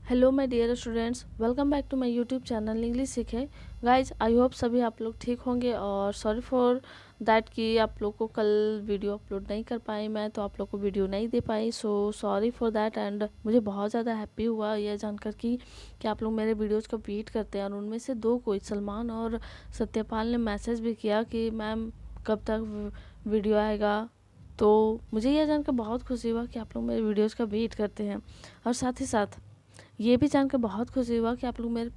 Hello my dear students, welcome back to my YouTube channel English सीखे। Guys, I hope सभी आप लोग ठीक होंगे और सॉरी फॉर दैट कि आप लोग को कल वीडियो अपलोड नहीं कर पाई मैं, तो आप लोग को वीडियो नहीं दे पाई। So sorry for that. And मुझे बहुत ज़्यादा हैप्पी हुआ यह जानकर कि आप लोग मेरे वीडियोज़ को वेट करते हैं। और उनमें से दो कोई सलमान और सत्यपाल ने मैसेज भी किया कि मैम कब तक वीडियो आएगा। तो मुझे यह जानकर बहुत खुशी हुआ कि आप लोग मेरे वीडियोज़ का वेट करते हैं। और साथ ही साथ ये भी जानकर बहुत खुशी हुआ कि आप लोग मेरे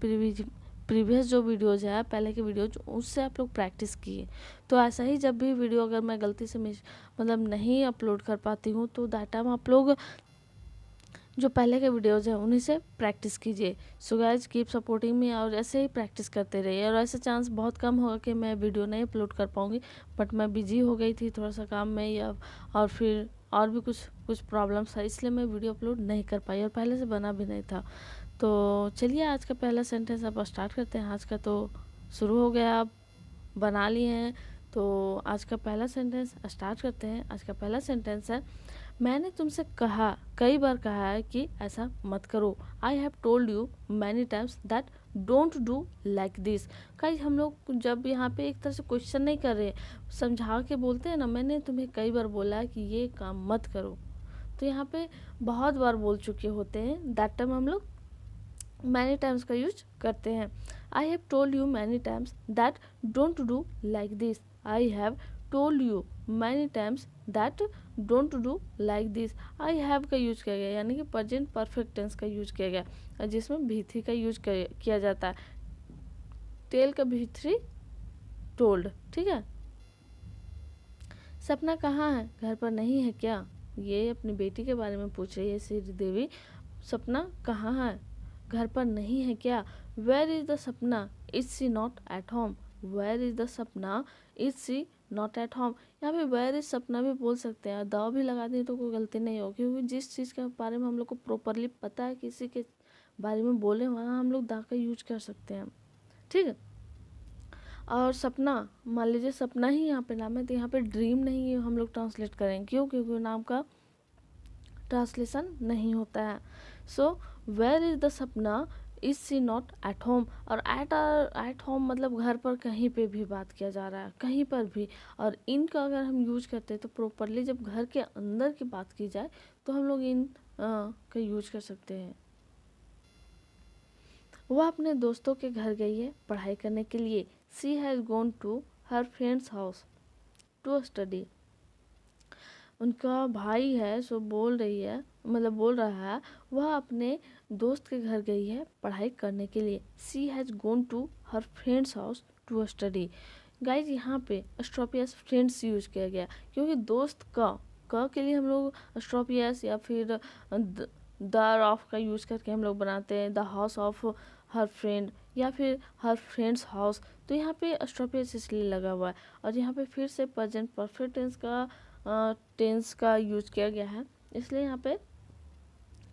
प्रीवियस जो वीडियोज़ है, पहले के वीडियोज, उससे आप लोग प्रैक्टिस किए। तो ऐसा ही जब भी वीडियो अगर मैं गलती से मतलब नहीं अपलोड कर पाती हूँ, तो दैट टाइम आप लोग जो पहले के वीडियोज़ हैं उन्हीं से प्रैक्टिस कीजिए। सो गाइज, कीप सपोर्टिंग मी और ऐसे ही प्रैक्टिस करते रहिए। और ऐसा चांस बहुत कम होगा कि मैं वीडियो नहीं अपलोड कर पाऊँगी, बट मैं बिजी हो गई थी थोड़ा सा काम में, या और फिर और भी कुछ प्रॉब्लम्स था, इसलिए मैं वीडियो अपलोड नहीं कर पाई और पहले से बना भी नहीं था। तो चलिए आज का पहला सेंटेंस अब स्टार्ट करते हैं। आज का तो शुरू हो गया, आप बना लिए हैं, तो आज का पहला सेंटेंस स्टार्ट करते हैं। आज का पहला सेंटेंस है, मैंने तुमसे कई बार कहा है कि ऐसा मत करो। I have told you many times that don't do like this. कई हम लोग जब यहाँ पे एक तरह से क्वेश्चन नहीं कर रहे, समझा के बोलते हैं ना, मैंने तुम्हें कई बार बोला है कि ये काम मत करो। तो यहाँ पे बहुत बार बोल चुके होते हैं, दैट टाइम हम लोग मैनी टाइम्स का यूज करते हैं। I have told you many times that don't do like this. I have told you many times that don't do like this. I have का यूज किया गया, यानी कि प्रेजेंट परफेक्ट टेंस का use किया गया, जिसमें भी थ्री का यूज किया जाता है। टेल का भी थ्री, टोल्ड, ठीक है। सपना कहाँ है, घर पर नहीं है क्या? ये अपनी बेटी के बारे में पूछ रही है श्रीदेवी। सपना कहाँ है, घर पर नहीं है क्या? Where is the Sapna, is she not at home. Where is the Sapna, is she not at home. यहाँ पे वेयर इज सपना भी बोल सकते हैं, द भी लगा दें तो कोई गलती नहीं होगी, क्योंकि जिस चीज़ के बारे में हम लोग को प्रॉपरली पता है, किसी के बारे में बोले, वहाँ हम लोग द का यूज कर सकते हैं, ठीक है। और सपना, मान लीजिए सपना ही यहाँ पे नाम है, तो यहाँ पे ड्रीम नहीं हम लोग ट्रांसलेट करेंगे, क्यों? क्योंकि नाम का ट्रांसलेशन नहीं होता है। So where is the Sapna, is she not at home. और एट होम मतलब घर पर कहीं पे भी बात किया जा रहा है, कहीं पर भी। और इन का अगर हम यूज करते हैं तो प्रॉपरली जब घर के अंदर की बात की जाए तो हम लोग इन का यूज कर सकते हैं। वह अपने दोस्तों के घर गई है पढ़ाई करने के लिए। She has gone to her friends house to study. उनका भाई है, सो बोल रही है, मतलब बोल रहा है, वह अपने दोस्त के घर गई है पढ़ाई करने के लिए। She has gone to her friends house to study. Guys, यहाँ पे स्ट्रोपियस फ्रेंड्स यूज किया गया, क्योंकि दोस्त का के लिए हम लोग स्ट्रोपियस या फिर द ऑफ का यूज करके हम लोग बनाते हैं, the house of her friend या फिर हर फ्रेंड्स हाउस। तो यहाँ पे स्ट्रोपियस इसलिए लगा हुआ है। और यहाँ पे फिर से प्रेजेंट परफेक्ट टेंस का यूज किया गया है, इसलिए यहाँ पे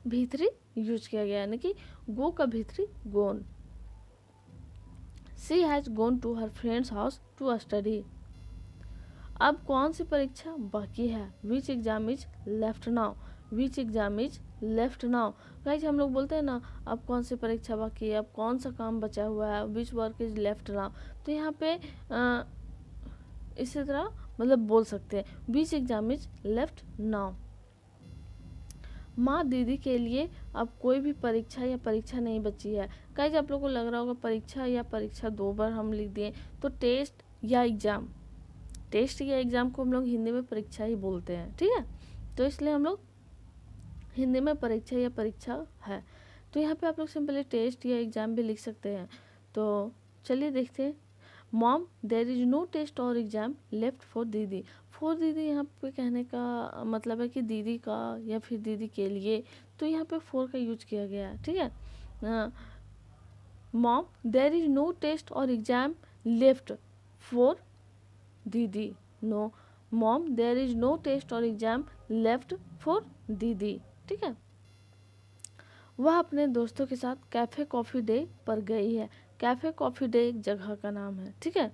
भीतरी यूज किया गया, यानी कि गो का भीतरी गोन। She has gone to her friends house to study. अब कौन सी परीक्षा बाकी है? Which exam is left now. Which exam is left now. Guys, हम लोग बोलते हैं ना, अब कौन सी परीक्षा बाकी है, अब कौन सा काम बचा हुआ है, which work is left now. तो यहाँ पे इसी तरह मतलब बोल सकते हैं, विच एग्जाम इज लेफ्ट नाउ। माँ दीदी के लिए अब कोई भी परीक्षा या परीक्षा नहीं बची है। गाइज, आप लोग को लग रहा होगा परीक्षा या परीक्षा दो बार हम लिख दिए, तो टेस्ट या एग्जाम, टेस्ट या एग्जाम को हम लोग हिंदी में परीक्षा ही बोलते हैं, ठीक है। तो इसलिए हम लोग हिंदी में परीक्षा या परीक्षा है, तो यहाँ पे आप लोग सिंपली टेस्ट या एग्जाम भी लिख सकते हैं। तो चलिए देखते हैं। Mom, there is no test or exam left for दीदी। फॉर दीदी यहाँ पे कहने का मतलब है कि दीदी का या फिर दीदी के लिए, तो यहाँ पे फॉर का यूज किया गया है, ठीक है। Mom, there is no test or exam left for दीदी। No, mom, there is no test or exam left for दीदी, ठीक है। वह अपने दोस्तों के साथ कैफ़े कॉफ़ी डे पर गई है। कैफ़े कॉफ़ी डे एक जगह का नाम है, ठीक है।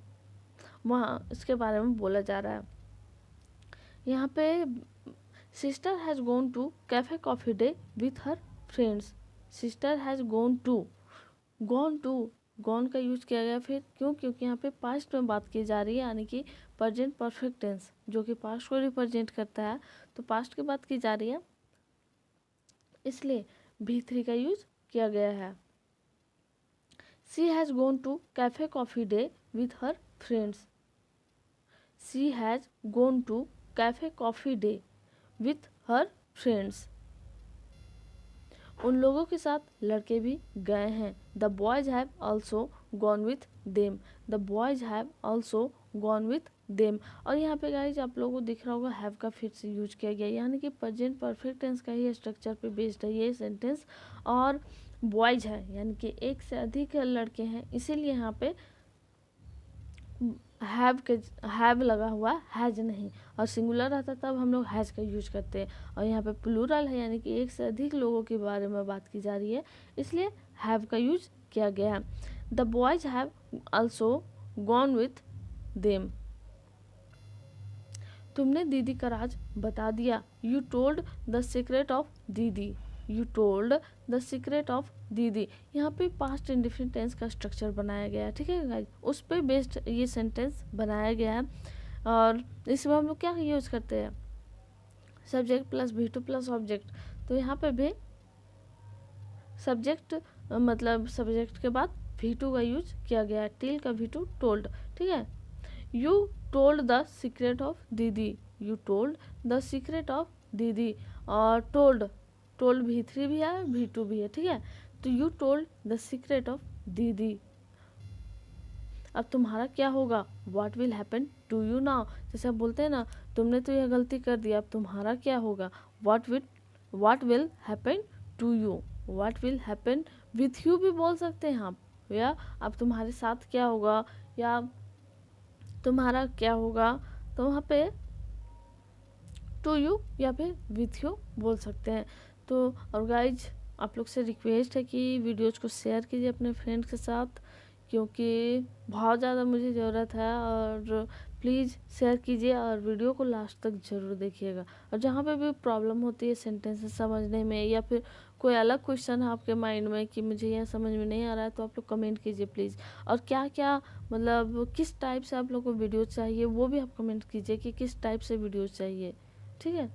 वहाँ इसके बारे में बोला जा रहा है। यहाँ पे sister has gone to cafe coffee day with her friends. Sister has gone to, gone to, gone का यूज किया गया फिर क्यों, क्योंकि यहाँ पे पास्ट में बात की जा रही है, यानी कि प्रेजेंट परफेक्ट टेंस जो कि पास्ट को रिप्रेजेंट करता है, तो पास्ट की बात की जा रही है, इसलिए V3 का यूज किया गया है। She has gone to cafe coffee day with her friends, she has gone to cafe coffee day with her friends, उन लोगों के साथ लड़के भी गए हैं। The boys have also gone with them, the boys have also gone with them. और यहाँ पे गाइज आप लोगों को दिख रहा होगा हैव का फिर से यूज किया गया, यानी कि प्रेजेंट परफेक्ट टेंस का ही स्ट्रक्चर पे बेस्ड है ये सेंटेंस। और बॉयज है यानी कि एक से अधिक लड़के हैं, इसीलिए यहाँ पे हैव लगा हुआ, हैज नहीं। और सिंगुलर रहता तब हम लोग हैज का यूज करते हैं, और यहाँ पे प्लूरल है यानी कि एक से अधिक लोगों के बारे में बात की जा रही है, इसलिए हैव का यूज किया गया है। The boys have also gone with them, तुमने दीदी का राज बता दिया। You told the secret of दीदी, you told the secret of दीदी। यहाँ पे पास्ट इंडिफिनिट टेंस का स्ट्रक्चर बनाया गया है, ठीक है गाइज, उस पर बेस्ड ये सेंटेंस बनाया गया है। और इसमें हम लोग क्या यूज करते हैं, subject plus V2 plus object. तो यहाँ पे भी सब्जेक्ट मतलब सब्जेक्ट के बाद V2 का यूज किया गया है, टिल का V2 टोल्ड, ठीक है। You told the secret of दीदी, you told the secret of दीदी। और टोल्ड, टोल्ड V3 भी है V2 भी है, ठीक है। तो you told the secret of दीदी। अब तुम्हारा क्या होगा, what will happen to you now, जैसे आप बोलते हैं ना तुमने तो यह गलती कर दिया, अब तुम्हारा क्या होगा, what will happen to you, what will happen with you भी बोल सकते हैं आप, या अब तुम्हारे साथ क्या होगा, या तुम्हारा क्या होगा, तो वहाँ पे टू यू या फिर विथ यू बोल सकते हैं। तो और गाइज आप लोग से रिक्वेस्ट है कि वीडियोज़ को शेयर कीजिए अपने फ्रेंड्स के साथ, क्योंकि बहुत ज़्यादा मुझे ज़रूरत है, और प्लीज़ शेयर कीजिए और वीडियो को लास्ट तक ज़रूर देखिएगा। और जहाँ पे भी प्रॉब्लम होती है सेंटेंसेस समझने में, या फिर कोई अलग क्वेश्चन है आपके माइंड में कि मुझे यह समझ में नहीं आ रहा है, तो आप लोग कमेंट कीजिए प्लीज़। और क्या क्या मतलब किस टाइप से आप लोग को वीडियो चाहिए वो भी आप कमेंट कीजिए कि किस टाइप से वीडियो चाहिए, ठीक है।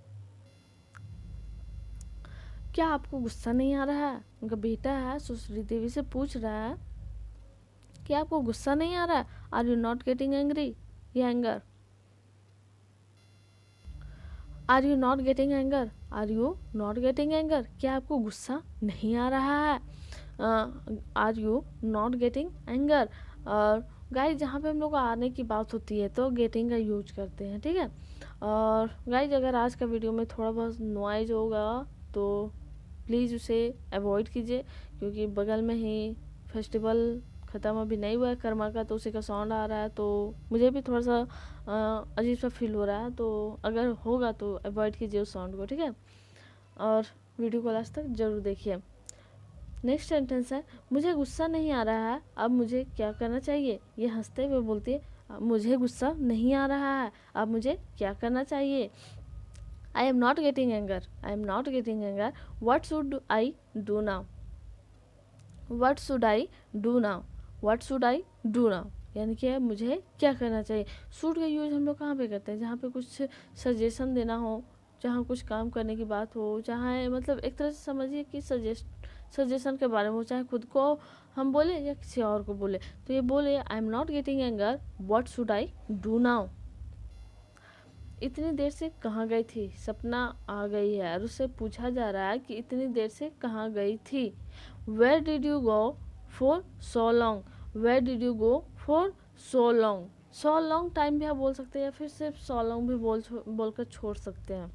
क्या आपको गुस्सा नहीं आ रहा है, उनका बेटा है सुश्री देवी से पूछ रहा है कि आपको गुस्सा नहीं आ रहा है, are you not getting angry, या anger, are you not getting anger, are you not getting anger, क्या आपको गुस्सा नहीं आ रहा है, are you not getting anger. और गाइज जहाँ पे हम लोग आने की बात होती है तो गेटिंग का यूज करते हैं, ठीक है। और गाइज अगर आज का वीडियो में थोड़ा बहुत नॉइज होगा तो प्लीज़ उसे अवॉइड कीजिए, क्योंकि बगल में ही फेस्टिवल ख़त्म अभी नहीं हुआ है कर्मा का, तो उसी का साउंड आ रहा है, तो मुझे भी थोड़ा सा अजीब सा फील हो रहा है, तो अगर होगा तो अवॉइड कीजिए उस साउंड को, ठीक है। और वीडियो को लास्ट तक ज़रूर देखिए। नेक्स्ट सेंटेंस है, मुझे गुस्सा नहीं आ रहा है, अब मुझे क्या करना चाहिए। ये हंसते हुए बोलती है मुझे गुस्सा नहीं आ रहा है, अब मुझे क्या करना चाहिए। I am not getting anger, I am not getting anger, what should I do now, what should I do now, what should I do now, यानी कि मुझे क्या करना चाहिए। शुड का यूज हम लोग कहाँ पे करते हैं, जहाँ पे कुछ सजेशन देना हो, जहाँ कुछ काम करने की बात हो, चाहे मतलब एक तरह से समझिए कि सजेशन के बारे में हो, चाहे खुद को हम बोले या किसी और को बोले। तो ये बोले I am not getting anger, what should I do now. इतनी देर से कहाँ गई थी, सपना आ गई है, और उससे पूछा जा रहा है कि इतनी देर से कहाँ गई थी। Where did you go for so long, where did you go for so long, so long time भी आप बोल सकते हैं, या फिर सिर्फ सो लॉन्ग भी बोलकर छोड़ सकते हैं।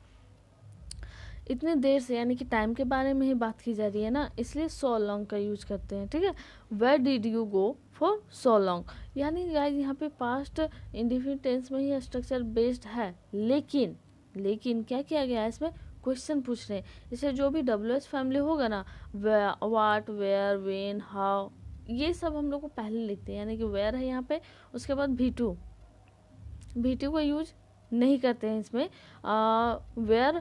इतनी देर से यानी कि टाइम के बारे में ही बात की जा रही है ना, इसलिए सो लॉन्ग का यूज करते हैं, ठीक है। Where did you go for so long, यानी गाइस यहाँ पे पास्ट इंडिफिनिट टेंस में ही स्ट्रक्चर बेस्ड है, लेकिन क्या किया गया है इसमें, क्वेश्चन पूछ रहे हैं। जैसे जो भी WH फैमिली होगा ना, वाट, वेयर, वेन, हाउ, ये सब हम लोग को पहले लिखते हैं, यानी कि वेयर है यहाँ पे, उसके बाद V2 का यूज नहीं करते हैं इसमें। वेयर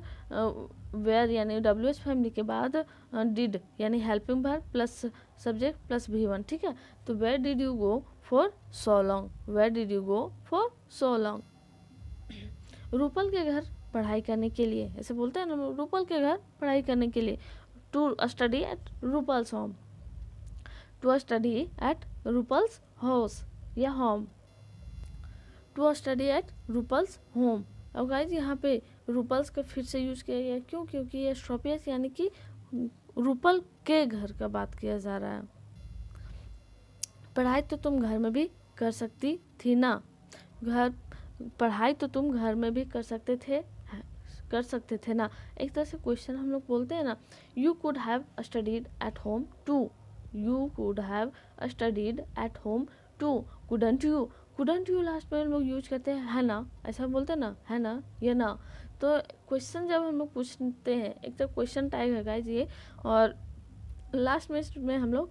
वेयर यानी WH फैमिली के बाद डिड यानी helping verb plus subject plus V1, ठीक है। तो where did you go for so long, where did you go for so long. Rupal के घर पढ़ाई करने के लिए, ऐसे बोलते हैं ना, रूपल के घर पढ़ाई करने के लिए। To study at Rupal's home, to study at Rupal's house या home, to study at Rupal's home. अब गाइज यहाँ पे रूपल्स का फिर से यूज किया गया, क्यों? क्योंकि ये स्ट्रोपियस यानी कि रूपल के घर का बात किया जा रहा है। पढ़ाई तो तुम घर में भी कर सकती थी ना, घर पढ़ाई तो तुम घर में भी कर सकते थे ना। एक तरह से क्वेश्चन हम लोग बोलते हैं ना, you could have studied at home too, you could have studied at home too, couldn't you. Couldn't you last में हम लोग यूज करते हैं है ना, ऐसा बोलते हैं ना, है ना या ना। तो क्वेश्चन जब हम लोग पूछते हैं, एक तो क्वेश्चन टाइप है गाइज ये, और लास्ट में हम लोग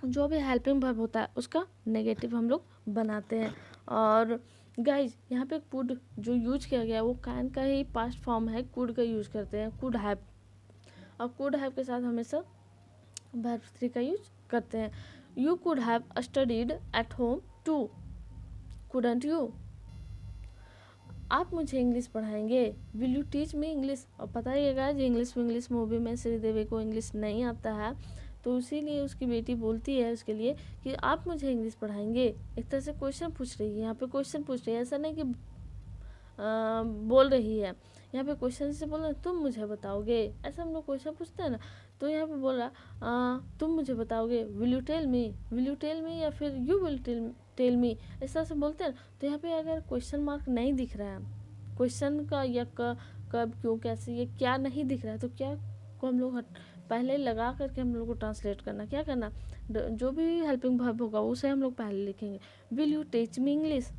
जो भी हेल्पिंग वर्ब होता है उसका नेगेटिव हम लोग बनाते हैं। और गाइज यहाँ पे कुड जो यूज किया गया है वो कैन का ही पास्ट फॉर्म है, कुड का यूज करते हैं, कुड हैव। और कुड हैव के साथ हमेशा वर्ब 3 का यूज करते हैं। You could have studied at home too, couldn't you. आप मुझे इंग्लिश पढ़ाएंगे, will you teach me English. और पता ही है गाइस, इंग्लिश मूवी में श्रीदेवी को इंग्लिश नहीं आता है, तो इसीलिए उसकी बेटी बोलती है उसके लिए कि आप मुझे इंग्लिश पढ़ाएंगे। एक तरह से क्वेश्चन पूछ रही है, यहाँ पे क्वेश्चन पूछ रही है, ऐसा नहीं कि बोल रही है। यहाँ पे क्वेश्चन से बोल रहा है तुम मुझे बताओगे, ऐसा हम लोग क्वेश्चन पूछते हैं ना, तो यहाँ पे बोल रहा तुम मुझे बताओगे, विल यू टेल मी या फिर यू विल टेल मी, इस तरह से बोलते हैं। तो यहाँ पे अगर क्वेश्चन मार्क नहीं दिख रहा है, क्वेश्चन का या कब क्यों कैसे ये क्या नहीं दिख रहा है, तो क्या को हम लोग पहले लगा करके हम लोग को ट्रांसलेट करना, क्या करना, जो भी हेल्पिंग वर्ब होगा उसे हम लोग पहले लिखेंगे। Will you teach me English,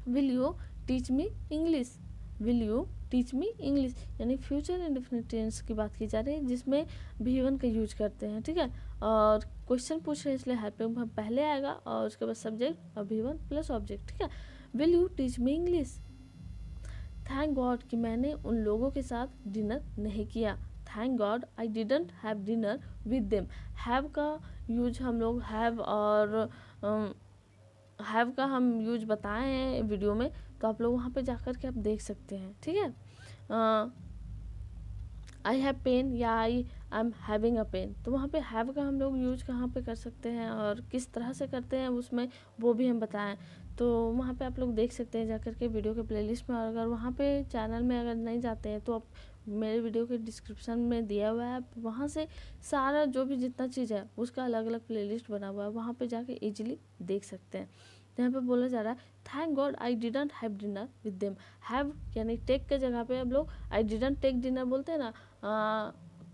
will you teach me English, will you teach me English, यानी फ्यूचर इंडेफिनिट टेंस की बात की जा रही है जिसमें V1 का यूज करते हैं, ठीक है। और क्वेश्चन पूछ रहे हैं इसलिए हेल्पिंग वर्ब पहले आएगा और उसके बाद सब्जेक्ट और V1 प्लस ऑब्जेक्ट, ठीक है। Will you teach me English. Thank God कि मैंने उन लोगों के साथ डिनर नहीं किया, thank God I didn't have dinner with them. Have का यूज हम लोग हैव का हम यूज बताए हैं वीडियो में, तो आप लोग वहाँ पे जाकर के आप देख सकते हैं, ठीक है। आई हैव पेन या I am having a pen, तो वहाँ पे हैव का हम लोग यूज कहाँ पे कर सकते हैं और किस तरह से करते हैं उसमें वो भी हम बताएं, तो वहाँ पे आप लोग देख सकते हैं जाकर के वीडियो के प्लेलिस्ट में। और अगर वहाँ पे चैनल में अगर नहीं जाते हैं तो आप मेरे वीडियो के डिस्क्रिप्शन में दिया हुआ है, आप वहाँ से सारा जो भी जितना चीज़ है उसका अलग अलग प्लेलिस्ट बना हुआ है, वहाँ पे जाके इजीली देख सकते हैं। तो यहाँ पे बोला जा रहा है thank God I didn't have dinner with them. Have यानी टेक के जगह पे हम लोग आई डिडंट टेक डिनर बोलते हैं ना,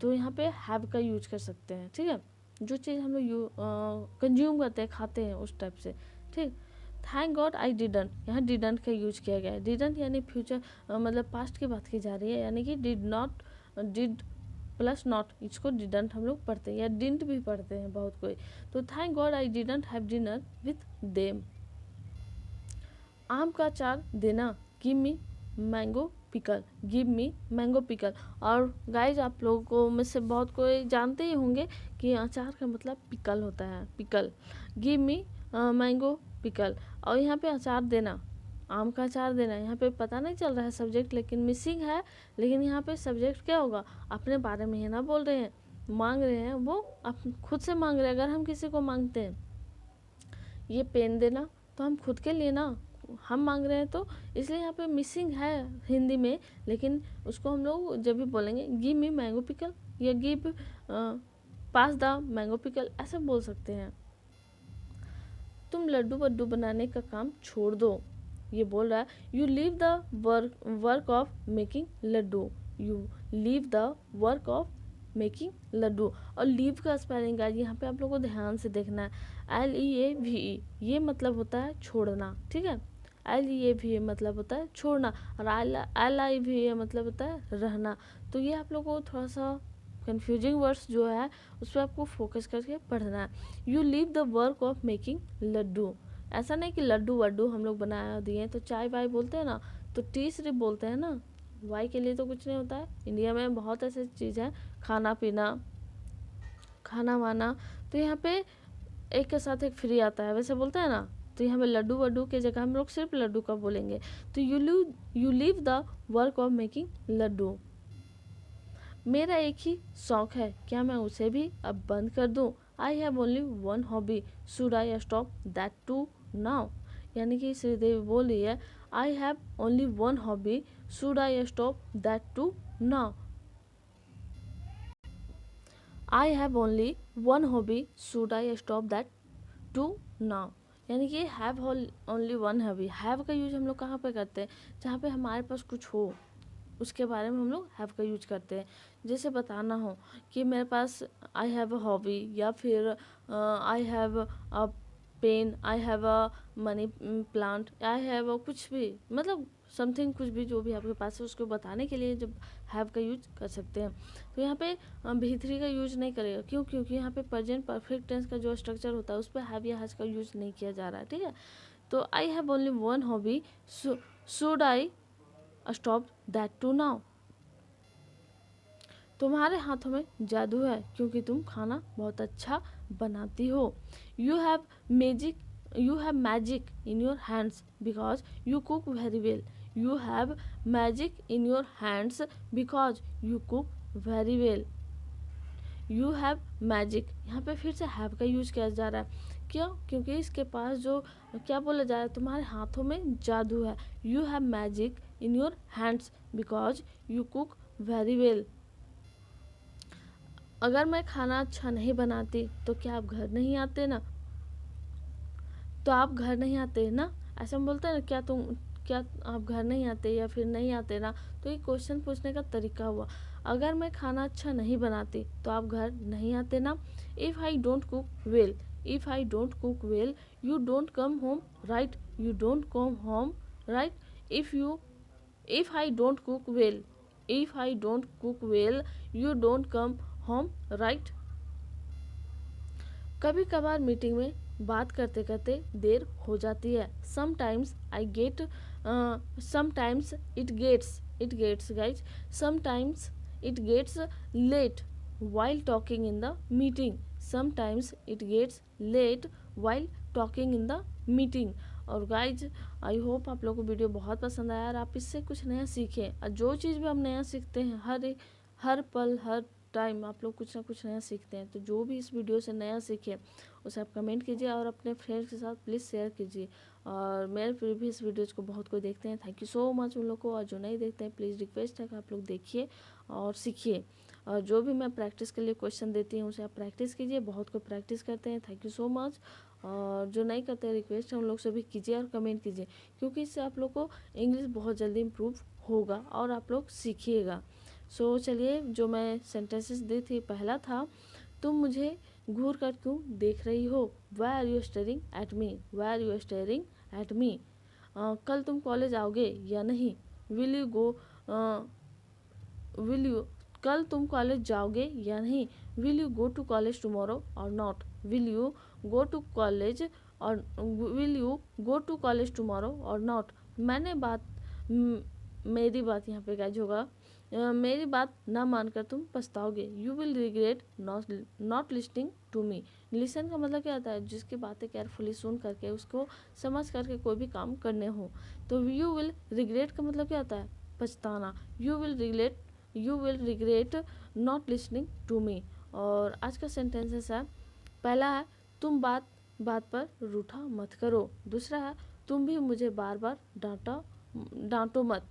तो यहाँ पे हैव का यूज कर सकते हैं, ठीक है। जो चीज़ हम लोग कंज्यूम करते हैं, खाते हैं, उस टाइप से, ठीक। थैंक गॉड आई डिडंट, यहाँ डिडंट का यूज किया गया है। डिडंट यानी फ्यूचर मतलब पास्ट की बात की जा रही है, यानी कि डिड प्लस नॉट, इसको डिडंट हम लोग पढ़ते हैं या डिंट भी पढ़ते हैं बहुत कोई। तो thank God I didn't have dinner with them. आम का अचार देना, give me mango pickle, give me mango pickle. और गाइज आप लोगों को में से बहुत कोई जानते ही होंगे कि अचार का मतलब पिकल होता है, pickle, give me mango pickle. और यहाँ पे अचार देना, आम का अचार देना, यहाँ पे पता नहीं चल रहा है सब्जेक्ट लेकिन मिसिंग है, लेकिन यहाँ पे सब्जेक्ट क्या होगा, अपने बारे में ही ना बोल रहे हैं, मांग रहे हैं, वो आप खुद से मांग रहे हैं। अगर हम किसी को मांगते हैं ये पेन देना, तो हम खुद के लिए ना हम मांग रहे हैं, तो इसलिए यहाँ पे मिसिंग है हिंदी में, लेकिन उसको हम लोग जब भी बोलेंगे गिव मी मैंगो पिकल या give pass the mango pickle, ऐसा बोल सकते हैं। तुम लड्डू वड्डू बनाने का काम छोड़ दो, ये बोल रहा है you leave the work of making laddu, you leave the work of making laddu. और लीव का स्पेलिंग आज यहाँ पे आप लोगों को ध्यान से देखना है, LEAVE, ये मतलब होता है छोड़ना, ठीक है। LEAVE मतलब होता है छोड़ना, और LIVE मतलब होता है रहना। तो ये आप लोगों को थोड़ा सा कंफ्यूजिंग वर्ड्स जो है उस पर आपको फोकस करके पढ़ना है। You leave the work of making laddu, ऐसा नहीं कि लड्डू वड्डू हम लोग बना दिए तो चाय वाय बोलते हैं ना, तो टी सिर्फ बोलते हैं ना, वाई के लिए तो कुछ नहीं होता है। इंडिया में बहुत ऐसी चीज़ है, खाना पीना, खाना वाना, तो यहाँ पे एक के साथ एक फ्री आता है, वैसे बोलते हैं ना। तो यहाँ पे लड्डू वड्डू के जगह हम लोग सिर्फ लड्डू का बोलेंगे। तो you leave the work of making laddu. मेरा एक ही शौक है, क्या मैं उसे भी अब बंद कर दूं? I have only one hobby, should I stop that too now? यानी कि श्रीदेवी बोल रही है, I have only one hobby, should I stop that too now? I have only one hobby, should I stop that too now? यानी कि have only one hobby, have का use हम लोग कहाँ पे करते हैं? जहाँ पे हमारे पास कुछ हो उसके बारे में हम लोग हैव का यूज करते हैं। जैसे बताना हो कि मेरे पास आई हैव अ हॉबी, या फिर I have a pen, I have a money plant, I have कुछ भी, मतलब समथिंग, कुछ भी जो भी आपके पास है उसको बताने के लिए जब हैव का यूज कर सकते हैं। तो यहाँ पे भी3 का यूज नहीं करेगा, क्यों? क्योंकि यहाँ पे प्रेजेंट परफेक्ट टेंस का जो स्ट्रक्चर होता है उस पर हैव या हैज का यूज नहीं किया जा रहा है, ठीक है। तो I have only one hobby, should I stop that too now? तुम्हारे हाथों में जादू है क्योंकि तुम खाना बहुत अच्छा बनाती हो। You have magic in your hands because you cook very well. You have magic in your hands because you cook very well. You have magic, यहाँ पे फिर से हैव का यूज किया जा रहा है, क्यों? क्योंकि इसके पास जो क्या बोला जा रहा है, तुम्हारे हाथों में जादू है। You have magic in your hands because you cook very well. अगर मैं खाना अच्छा नहीं बनाती तो क्या आप घर नहीं आते ना? तो आप घर नहीं आते ना, ऐसे हम बोलते हैं ना, क्या आप घर नहीं आते या फिर नहीं आते ना? तो ये क्वेश्चन पूछने का तरीका हुआ। अगर मैं खाना अच्छा नहीं बनाती तो आप घर नहीं आते ना। If I don't cook well, if I don't cook well, you don't come home right, you don't come home right. If I don't cook well, if I don't cook well, you don't come home right. कभी कभार meeting में बात करते करते देर हो जाती है। Sometimes I get sometimes it gets guys, sometimes it gets late while talking in the meeting, sometimes it gets late while talking in the meeting। और गाइज आई होप आप लोगों को वीडियो बहुत पसंद आया और आप इससे कुछ नया सीखें। और जो चीज़ भी हम नया सीखते हैं, हर पल हर टाइम आप लोग कुछ ना कुछ नया सीखते हैं। तो जो भी इस वीडियो से नया सीखे उसे आप कमेंट कीजिए और अपने फ्रेंड्स के साथ प्लीज़ शेयर कीजिए। और मेरे प्रीवियस वीडियोज़ को बहुत कोई देखते हैं, थैंक यू सो मच उन लोग को। और जो नहीं देखते हैं प्लीज़ रिक्वेस्ट है कि आप लोग देखिए और सीखिए। और जो भी मैं प्रैक्टिस के लिए क्वेश्चन देती हूँ उसे आप प्रैक्टिस कीजिए, बहुत कोई प्रैक्टिस करते हैं, थैंक यू सो मच। और जो नहीं करते रिक्वेस्ट है उन लोग से भी कीजिए और कमेंट कीजिए, क्योंकि इससे आप लोग को इंग्लिश बहुत जल्दी इम्प्रूव होगा और आप लोग सीखिएगा। सो चलिए, जो मैं सेंटेंसेस दी थी, पहला था, तुम मुझे घूर कर क्यों देख रही हो? Why are you staring at me? Why are you staring at me? कल तुम कॉलेज आओगे या नहीं? Will you go will you कल तुम कॉलेज जाओगे या नहीं? Will you go to college tomorrow और not? Will you go to college और will you go to college tomorrow और नॉट? मेरी बात यहाँ पे कैच होगा, मेरी बात ना मानकर तुम पछताओगे। You will regret not listening to me. Listen का मतलब क्या होता है? जिसकी बातें केयरफुली सुन करके उसको समझ करके कोई भी काम करने हो। तो यू विल रिग्रेट का मतलब क्या होता है? पछताना। You will regret not listening to me. और आज का सेंटेंसेस है, पहला है, तुम बात बात पर रूठा मत करो। दूसरा है, तुम भी मुझे बार बार डांटो मत।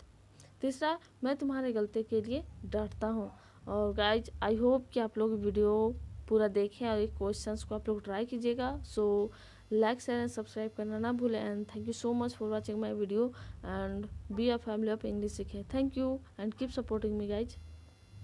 तीसरा, मैं तुम्हारे गलती के लिए डरता हूँ। और गाइज आई होप कि आप लोग वीडियो पूरा देखें और क्वेश्चंस को आप लोग ट्राई कीजिएगा। So like share and subscribe करना ना भूलें। And thank you so much for watching my video and be a family of English सीखे। Thank you and keep supporting me guys.